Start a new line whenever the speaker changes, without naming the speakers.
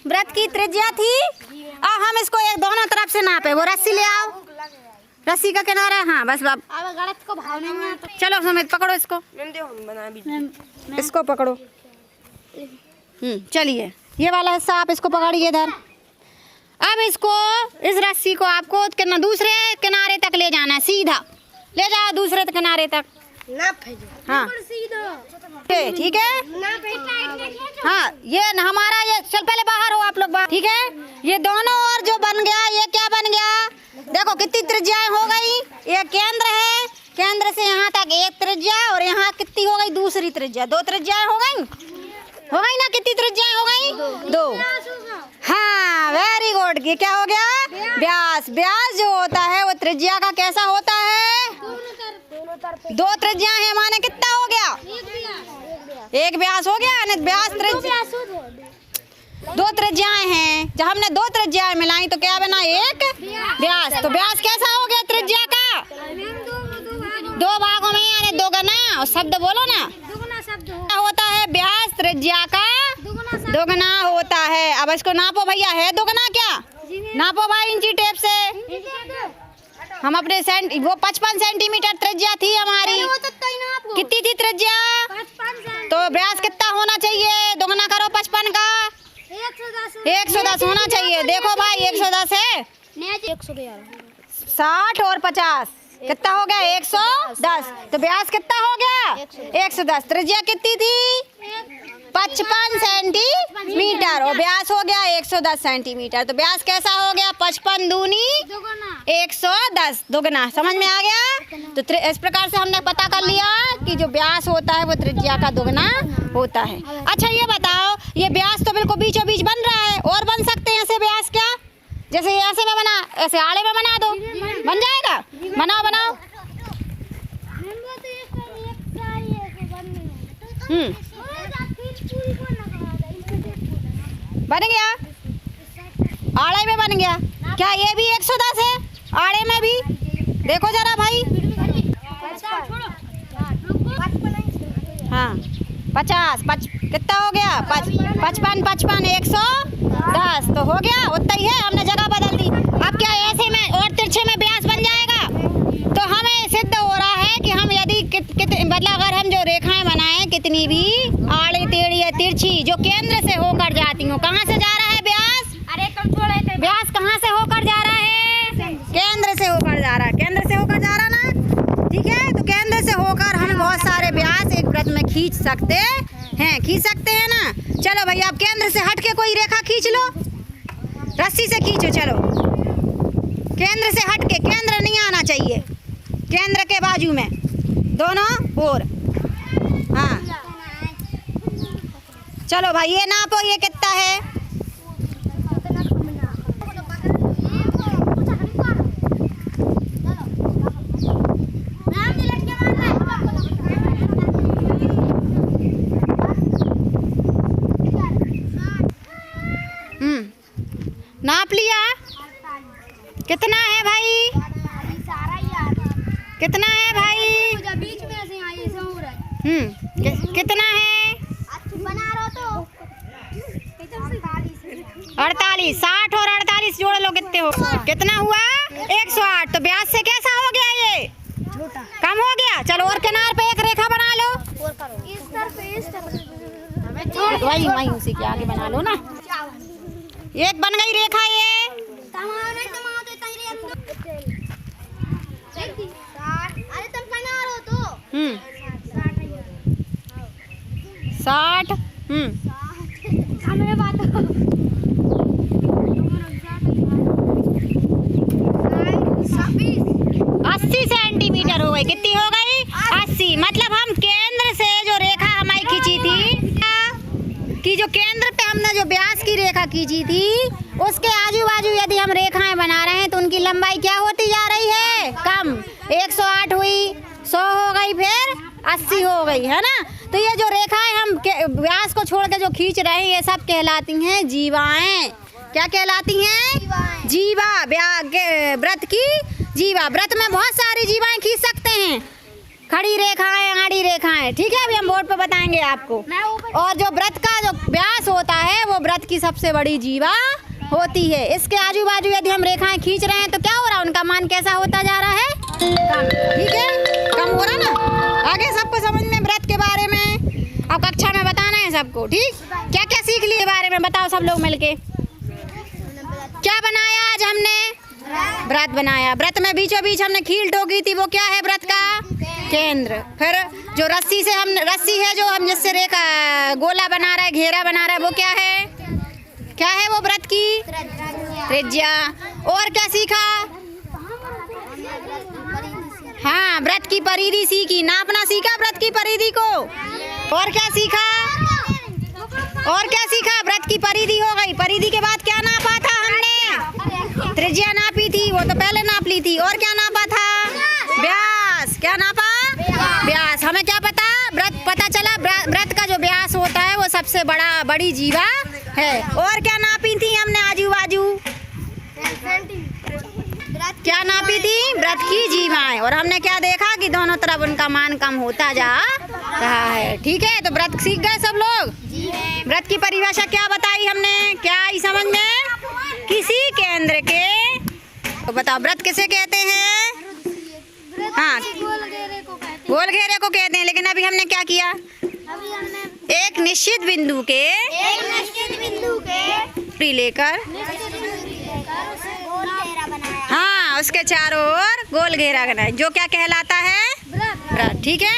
व्रत की त्रिज्या थी और हम इसको एक दोनों तरफ से नापे। वो रस्सी ले आओ, रस्सी का किनारा। हाँ बस बाब
गलत को भाव नहीं है तो
चलो सुमित पकड़ो इसको, इसको पकड़ो। चलिए ये वाला हिस्सा आप इसको पकड़िए इधर। अब इसको इस रस्सी को आपको दूसरे किनारे तक ले जाना है, सीधा ले जाओ दूसरे किनारे तक। हाँ ठीक है। हाँ ये हमारा ये चल पहले बाहर हो आप लोग बाहर, ठीक है। ये दोनों और जो बन गया ये क्या बन गया, देखो कितनी त्रिज्याएं हो गई। ये केंद्र है, केंद्र से यहाँ तक एक त्रिज्या और यहाँ कितनी हो गई दूसरी त्रिज्या, दो त्रिज्याएं हो गई ना। कितनी त्रिज्याएं हो गई, दो। हाँ वेरी गुड। ये क्या हो गया, व्यास। व्यास जो होता है वो त्रिज्या का कैसा होता है, दो त्रिज्या है माने कितना हो गया, एक व्यास हो गया। व्यास त्रिज्या, दो त्रिज्याएं हैं, जब हमने दो त्रिज्याएं मिलाई तो क्या बना, एक व्यास। तो व्यास कैसा हो गया त्रिज्या का, दो भागों में यानी दोगुना। शब्द बोलो ना, होता है व्यास त्रिज्या का दोगुना होता है। अब इसको नापो भैया, है दोगुना क्या, नापो भाई इंची टेप से। हम अपने वो 55 सेंटीमीटर त्रिज्या थी हमारी। कितनी थी त्रिज्या, तो व्यास कितना होना चाहिए, दोगुना करो 55 का, 110 होना चाहिए। देखो भाई 110 है, 60 और 50 कितना हो गया, 110। तो व्यास कितना हो गया, 110। त्रिज्या कितनी थी, 55 सेंटीमीटर और व्यास हो गया 110 सेंटीमीटर। तो व्यास कैसा हो गया, 55 दूनी 110 दोगुना। समझ में आ गया। तो इस प्रकार से हमने पता कर लिया कि जो व्यास होता है वो त्रिज्या का दोगुना होता है। अच्छा ये बताओ, ये व्यास तो बिल्कुल बीचों बीच बन रहा है, और बन सकते हैं ऐसे व्यास क्या, जैसे ऐसे में बना, ऐसे आड़े में बना दो, बन जाएगा। बनाओ बनाओ। बन गया, आड़े में बन गया। क्या ये भी 110 है, आड़े में भी देखो जरा भाई। हाँ 50 कितना हो गया, 55 110 तो हो गया, उतना ही है। हमने जगह बदल दी। अब क्या ऐसे में और तिरछे में व्यास बन जाएगा। तो हमें सिद्ध हो रहा है कि हम यदि मतलब अगर हम जो रेखाएं बनाएं कितनी भी आड़ी टेढ़ी या तिरछी जो केंद्र से होकर जाती हूँ, कहाँ से जा रहा है व्यास, व्यास कहाँ से होकर जा रहा है, केंद्र से होकर जा रहा है, केंद्र से होकर जा रहा ना, ठीक है। तो केंद्र से होकर हम बहुत सारे व्यास एक वृत्त में खींच सकते हैं, खींच सकते हैं ना। चलो भैया अब केंद्र से हट के कोई रेखा खींच लो, रस्सी से खींचो। चलो केंद्र से हट के, केंद्र नहीं आना चाहिए, केंद्र के बाजू में दोनों ओर। हाँ चलो भाई ये नापो, ये कितना है, नाप लिया। कितना है भाई, कितना है भाई, कितना है, 48। 60 और 48 जोड़ लो कितने हो, कितना हुआ 108। तो व्यास से कैसा हो गया, ये कम हो गया। चलो और किनार पे एक रेखा बना लो, वही उसी के आगे बना लो ना। एक बन गई रेखा ये, 60 80 सेंटीमीटर हो गई। कितनी हो गई, 80। मतलब हम केंद्र से जो रेखा हमारी खींची थी कि जो केंद्र पे हमने जो व्यास की रेखा खींची थी उसके आजू बाजू यदि हम रेखाएं बना रहे हैं तो उनकी लंबाई क्या होती जा रही है, कम। 108 हुई, 100 हो गई, फिर 80 हो गई, है ना। तो ये जो रेखाएं हम व्यास को छोड़ के जो खींच रहे हैं ये सब कहलाती हैं जीवाएं। क्या कहलाती हैं, जीवा। व्रत की जीवा। व्रत में बहुत सारी जीवाएं खींच सकते हैं, खड़ी रेखाएं, आड़ी रेखाएं, ठीक है। अभी हम बोर्ड पे बताएंगे आपको। और जो व्रत का जो व्यास होता व्रत की सबसे बड़ी जीवा होती है। इसके आजू बाजू यदि हम रेखाएं खींच रहे हैं तो क्या हो रहा है, उनका मान कैसा होता जा रहा है, कम। ठीक है, कम हो रहा ना। आगे सबको समझ में व्रत के बारे में अब कक्षा में बताना है सबको। ठीक, क्या क्या सीख लिए बारे में बताओ सब लोग मिलके। क्या बनाया आज हमने, व्रत बनाया। व्रत में बीचों बीच हमने खील ठोकी थी, वो क्या है व्रत का केंद्र। फिर जो रस्सी से हम, रस्सी है जो हम जिससे रेखा गोला बना रहा है, घेरा बना रहा है, वो क्या है, क्या है वो व्रत की त्रिज्या। और क्या सीखा, हाँ व्रत की परिधि सीखी, नापना सीखा व्रत की परिधि को। और क्या सीखा, और क्या सीखा, व्रत की परिधि हो गई। परिधि के बाद क्या नापा था हमने, त्रिज्या नापी थी, वो तो पहले नाप ली थी। और क्या नापा था, व्यास। क्या नापा, व्यास। हमें क्या पता, व्रत पता चला, व्रत का जो व्यास होता है वो सबसे बड़ी जीवा है। और क्या नापी थी हमने आजू बाजू, क्या नापी थी, व्रत की जीवाएं। और हमने क्या देखा कि दोनों तरफ उनका मान कम होता जा रहा है। ठीक है, तो व्रत सीख गए सब लोग। व्रत की परिभाषा क्या बताई हमने, क्या आई समझ में, किसी केंद्र के, तो बताओ व्रत किसे कहते हैं, हाँ गोल घेरे को कहते हैं। लेकिन अभी हमने क्या किया, एक निश्चित बिंदु के लेकर, हाँ उसके चारों ओर गोल घेरा बनाए, जो क्या कहलाता है व्रत। ठीक है।